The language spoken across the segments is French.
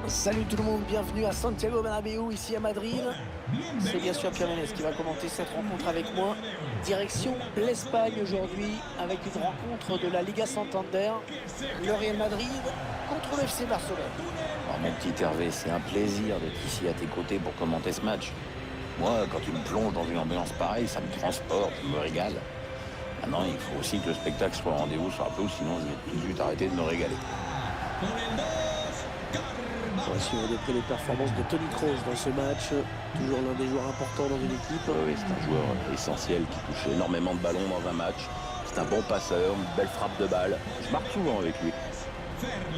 Salut tout le monde, bienvenue à Santiago Bernabéu, ici à Madrid. C'est bien sûr Pierre Ménès qui va commenter cette rencontre avec moi. Direction l'Espagne aujourd'hui avec une rencontre de la Liga Santander. Le Real Madrid contre le FC Barcelone. Alors, mon petit Hervé, c'est un plaisir d'être ici à tes côtés pour commenter ce match. Moi, quand tu me plonges dans une ambiance pareille, ça me transporte, je me régale. Maintenant, il faut aussi que le spectacle soit au rendez-vous sur la pelouse, sinon je vais tout de suite arrêter de me régaler. On va suivre de près les performances de Toni Kroos dans ce match. Toujours l'un des joueurs importants dans une équipe. Oui, c'est un joueur essentiel qui touche énormément de ballons dans un match. C'est un bon passeur, une belle frappe de balle. Je marque souvent avec lui.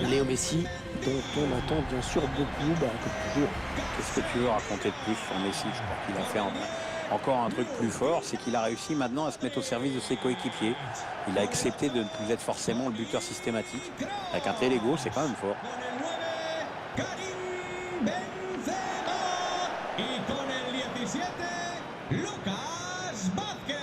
Léo Messi, dont on attend bien sûr beaucoup, comme toujours. Qu'est-ce que tu veux raconter de plus sur Messi? Je crois qu'il a fait encore un truc plus fort, c'est qu'il a réussi maintenant à se mettre au service de ses coéquipiers. Il a accepté de ne plus être forcément le buteur systématique. Avec un tel ego, c'est quand même fort. Karim Benzema y con el 17 Lucas Vázquez.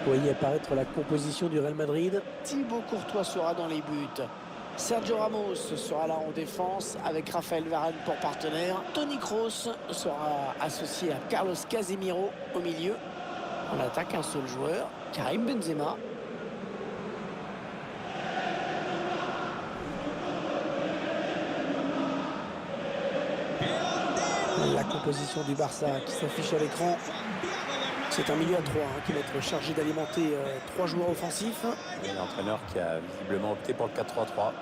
Vous voyez apparaître la composition du Real Madrid. Thibaut Courtois sera dans les buts. Sergio Ramos sera là en défense avec Raphaël Varane pour partenaire. Toni Kroos sera associé à Carlos Casemiro au milieu. On attaque un seul joueur, Karim Benzema. La composition du Barça qui s'affiche à l'écran. C'est un milieu à 3 qui va être chargé d'alimenter 3 joueurs offensifs. Il y a l'entraîneur qui a visiblement opté pour le 4-3-3.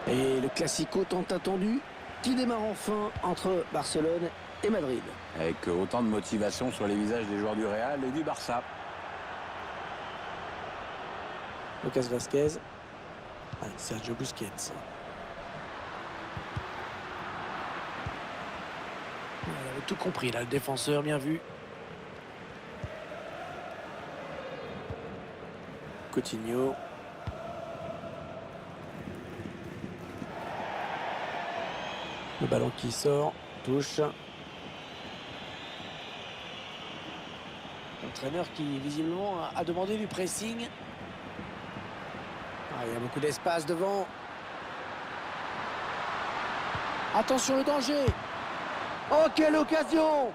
Et le classico tant attendu qui démarre enfin entre Barcelone et Madrid. Avec autant de motivation sur les visages des joueurs du Real et du Barça. Lucas Vázquez avec Sergio Busquets. Il avait tout compris là, le défenseur, bien vu. Coutinho. Le ballon qui sort, touche. L'entraîneur qui visiblement a demandé du pressing. Il y a beaucoup d'espace devant. Attention le danger. Oh, quelle occasion!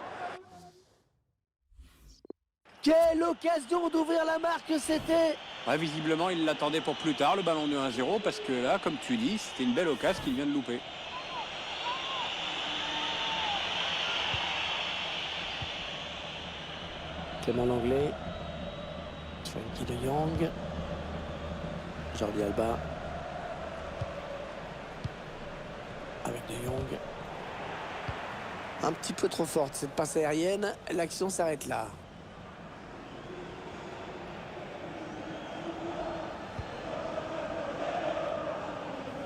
Quelle occasion d'ouvrir la marque c'était! Ouais, visiblement, il l'attendait pour plus tard, le ballon de 1-0, parce que là, comme tu dis, c'était une belle occasion qu'il vient de louper. Clément Langlais. Frankie de Jong. Jordi Alba. Avec de Jong. Un petit peu trop forte cette passe aérienne. L'action s'arrête là.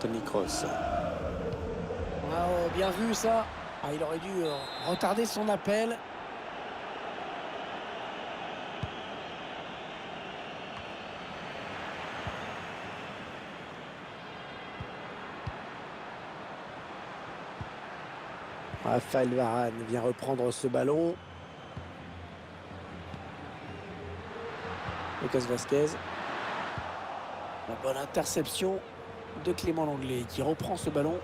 Toni Kroos. Oh, bien vu ça. Il aurait dû retarder son appel. Raphaël Varane vient reprendre ce ballon. Lucas Vázquez. La bonne interception de Clément Langlais qui reprend ce ballon.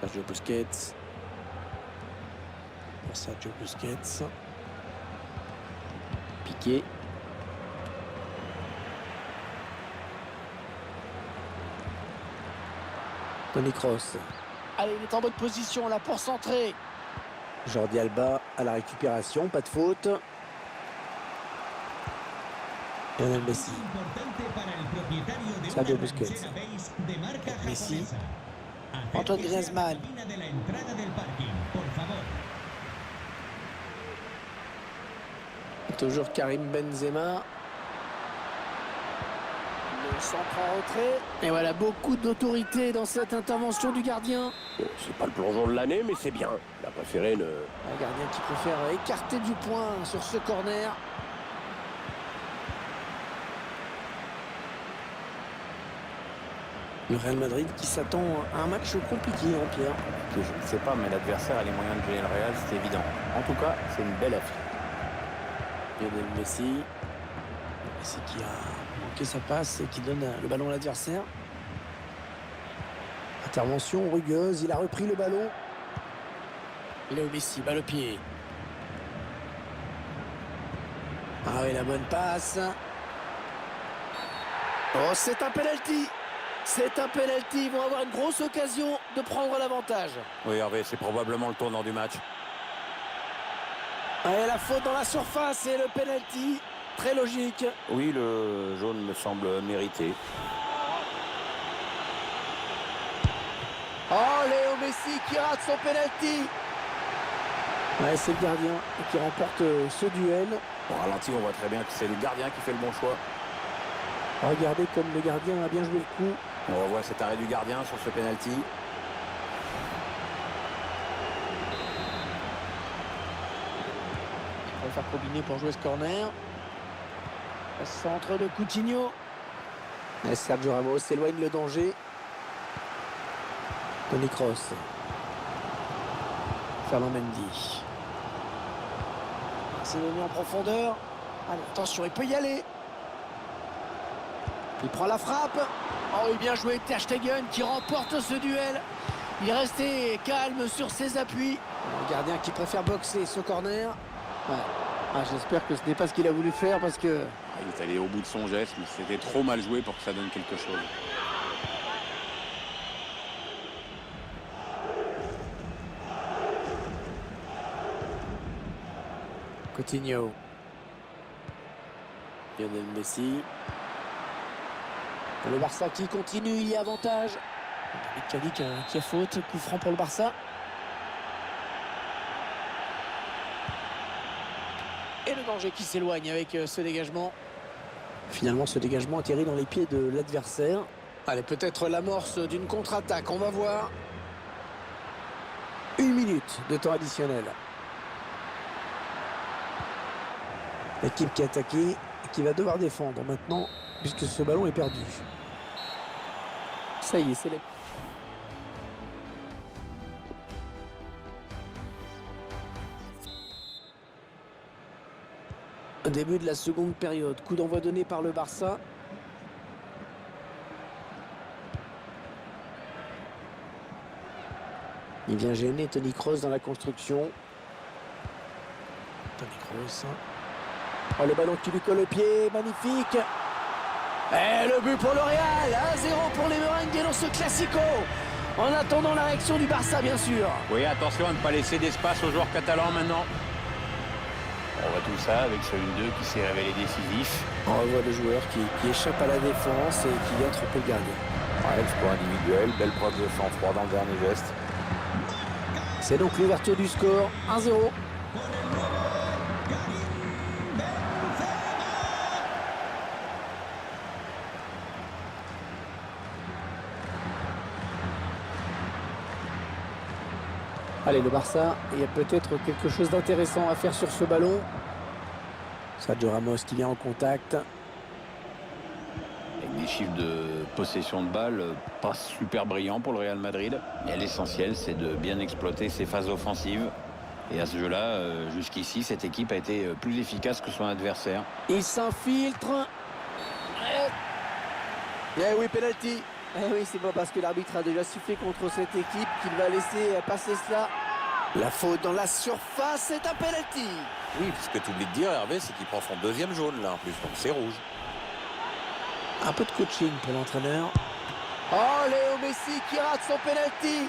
Sergio Busquets. Sergio Busquets. Piqué. Toni Kroos. Allez, il est en bonne position là pour centrer. Jordi Alba à la récupération, pas de faute. Lionel Messi. Sergio Busquets. Messi. Antoine Griezmann. Toujours Karim Benzema. Le centre en retrait. Et voilà, beaucoup d'autorité dans cette intervention du gardien. C'est pas le plongeon de l'année, mais c'est bien. Il a préféré le... Un gardien qui préfère écarter du point sur ce corner. Le Real Madrid qui s'attend à un match compliqué, hein, Pierre. Je ne sais pas, mais l'adversaire a les moyens de gagner le Real, c'est évident. En tout cas, c'est une belle affiche. Lionel Messi. Messi qui a manqué sa passe et qui donne le ballon à l'adversaire. Intervention rugueuse, il a repris le ballon. Léo Messi, balle au pied. Ah oui, la bonne passe. Oh, c'est un penalty. C'est un penalty. Ils vont avoir une grosse occasion de prendre l'avantage. Oui, Hervé, c'est probablement le tournant du match. Et la faute dans la surface et le penalty. Très logique. Oui, le jaune me semble mérité. Oh, Léo Messi qui rate son penalty. Ouais, c'est le gardien qui remporte ce duel. Au ralenti, on voit très bien que c'est le gardien qui fait le bon choix. Regardez comme le gardien a bien joué le coup. On revoit cet arrêt du gardien sur ce penalty. On va faire combiner pour jouer ce corner. Le centre de Coutinho. Et Sergio Ramos éloigne le danger. Toni Kroos. Ferland Mendy. C'est donné en profondeur. Allez, attention, il peut y aller. Il prend la frappe. Oh, et bien joué Ter Stegen qui remporte ce duel. Il est resté calme sur ses appuis. Le gardien qui préfère boxer ce corner. Ouais. Ah, j'espère que ce n'est pas ce qu'il a voulu faire parce que... Il est allé au bout de son geste, mais c'était trop mal joué pour que ça donne quelque chose. Coutinho. Lionel Messi. Le Barça qui continue, il y a avantage. David Kadic qui a faute, coup franc pour le Barça. Et le danger qui s'éloigne avec ce dégagement. Finalement, ce dégagement atterrit dans les pieds de l'adversaire. Allez, peut-être l'amorce d'une contre-attaque, on va voir. 1 minute de temps additionnel. L'équipe qui a attaqué et qui va devoir défendre maintenant, puisque ce ballon est perdu. Ça y est, c'est les... Début de la seconde période. Coup d'envoi donné par le Barça. Il vient gêner Toni Kroos dans la construction. Toni Kroos. Oh, le ballon qui lui colle au pied. Magnifique. Et le but pour le Real. 1-0 pour les Merengues dans ce Classico. En attendant la réaction du Barça, bien sûr. Oui, attention à ne pas laisser d'espace aux joueurs catalans maintenant. On voit tout ça avec ce 1-2 qui s'est révélé décisif. On revoit le joueur qui échappe à la défense et qui vient tromper le gardien. Exploit individuel, belle preuve de sang-froid dans le dernier geste. C'est donc l'ouverture du score. 1-0. Allez, le Barça, il y a peut-être quelque chose d'intéressant à faire sur ce ballon. Sergio Ramos qui vient en contact. Avec des chiffres de possession de balle pas super brillants pour le Real Madrid. Mais l'essentiel, c'est de bien exploiter ses phases offensives. Et à ce jeu-là, jusqu'ici, cette équipe a été plus efficace que son adversaire. Il s'infiltre. Eh oui, penalty. Eh oui, c'est pas parce que l'arbitre a déjà sifflé contre cette équipe qu'il va laisser passer cela. La faute dans la surface, c'est un penalty. Oui, ce que tu oublies de dire, Hervé, c'est qu'il prend son deuxième jaune là en plus, donc c'est rouge. Un peu de coaching pour l'entraîneur. Oh, Léo Messi qui rate son penalty.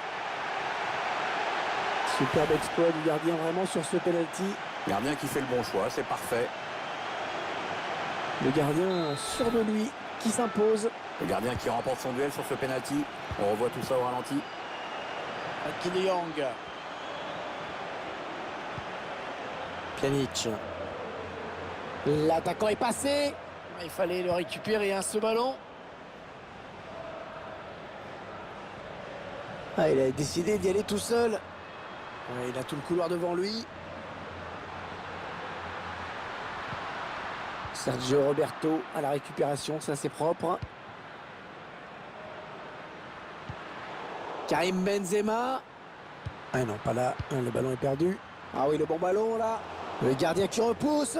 Superbe exploit du gardien vraiment sur ce penalty. Gardien qui fait le bon choix, c'est parfait. Le gardien sûr de lui qui s'impose. Le gardien qui remporte son duel sur ce penalty. On revoit tout ça au ralenti. Aki de Jong. Pjanic. L'attaquant est passé. Il fallait le récupérer, hein, ce ballon. Ah, il a décidé d'y aller tout seul. Ouais, il a tout le couloir devant lui. Sergio Roberto à la récupération, ça c'est propre. Karim Benzema. Ah non, pas là. Le ballon est perdu. Ah oui, le bon ballon là. Le gardien qui repousse.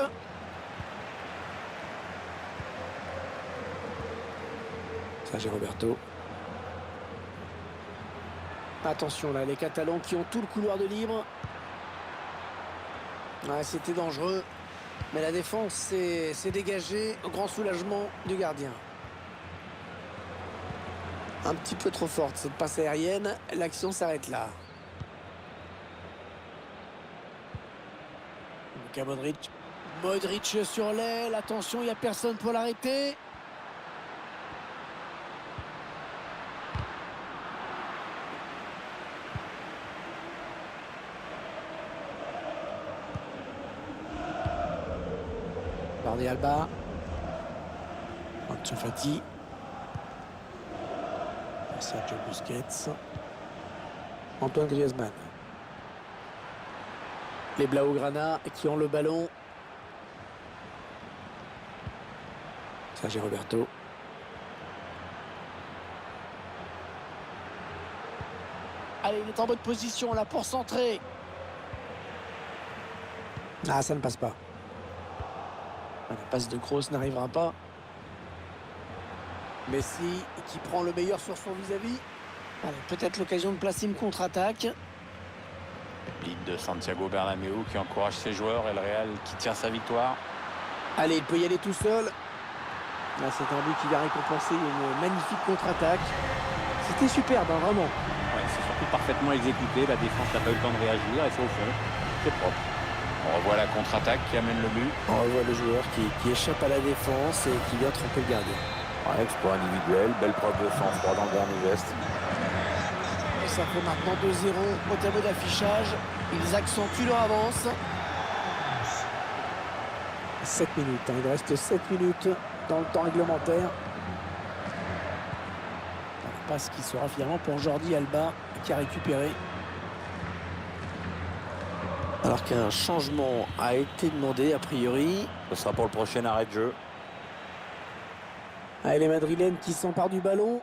Sergio Roberto. Attention là, les Catalans qui ont tout le couloir de libre. Ouais, c'était dangereux. Mais la défense s'est dégagée. Au grand soulagement du gardien. Un petit peu trop forte cette passe aérienne. L'action s'arrête là. Luka Modric. Modric sur l'aile. Attention, il n'y a personne pour l'arrêter. Jordi Alba. Ansu Fati. Sergio Busquets. Antoine Griezmann. Les Blaugrana qui ont le ballon. Sergio Roberto. Allez, il est en bonne position là pour centrer. Ah, ça ne passe pas. La passe de Kroos n'arrivera pas. Messi qui prend le meilleur sur son vis-à-vis. Peut-être l'occasion de placer une contre-attaque. Lead de Santiago Bernabéu qui encourage ses joueurs et le Real qui tire sa victoire. Allez, il peut y aller tout seul. Là, c'est un but qui va récompenser une magnifique contre-attaque. C'était superbe, hein, vraiment. Ouais, c'est surtout parfaitement exécuté. La défense n'a pas eu le temps de réagir et c'est au fond. C'est propre. On revoit la contre-attaque qui amène le but. On revoit le joueur qui échappe à la défense et qui vient tromper le gardien. Ouais, exploit individuel, belle preuve de sang-froid dans le dernier geste. Et ça fait maintenant 2-0 au tableau d'affichage. Ils accentuent leur avance. 7 minutes, hein. Il reste 7 minutes dans le temps réglementaire. La passe qui sera finalement pour Jordi Alba qui a récupéré. Alors qu'un changement a été demandé a priori. Ce sera pour le prochain arrêt de jeu. Allez, les Madrilènes qui s'emparent du ballon.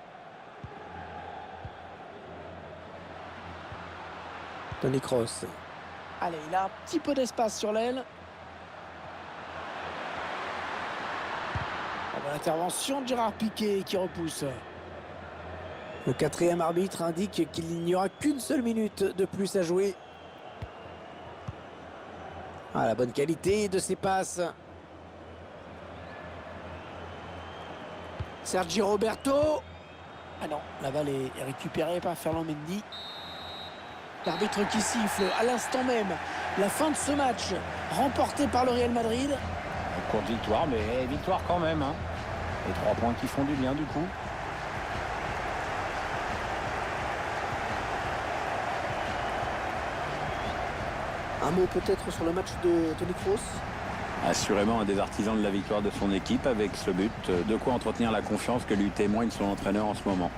Toni Kroos. Allez, il a un petit peu d'espace sur l'aile. L'intervention de Gérard Piqué qui repousse. Le quatrième arbitre indique qu'il n'y aura qu'une seule minute de plus à jouer. Ah, la bonne qualité de ses passes. Sergio Roberto. Ah non, la balle est récupérée par Ferland Mendy. L'arbitre qui siffle à l'instant même la fin de ce match remporté par le Real Madrid. Une courte victoire, mais victoire quand même. Hein. Et 3 points qui font du bien du coup. Un mot peut-être sur le match de Toni Kroos. Assurément un des artisans de la victoire de son équipe avec ce but. De quoi entretenir la confiance que lui témoigne son entraîneur en ce moment.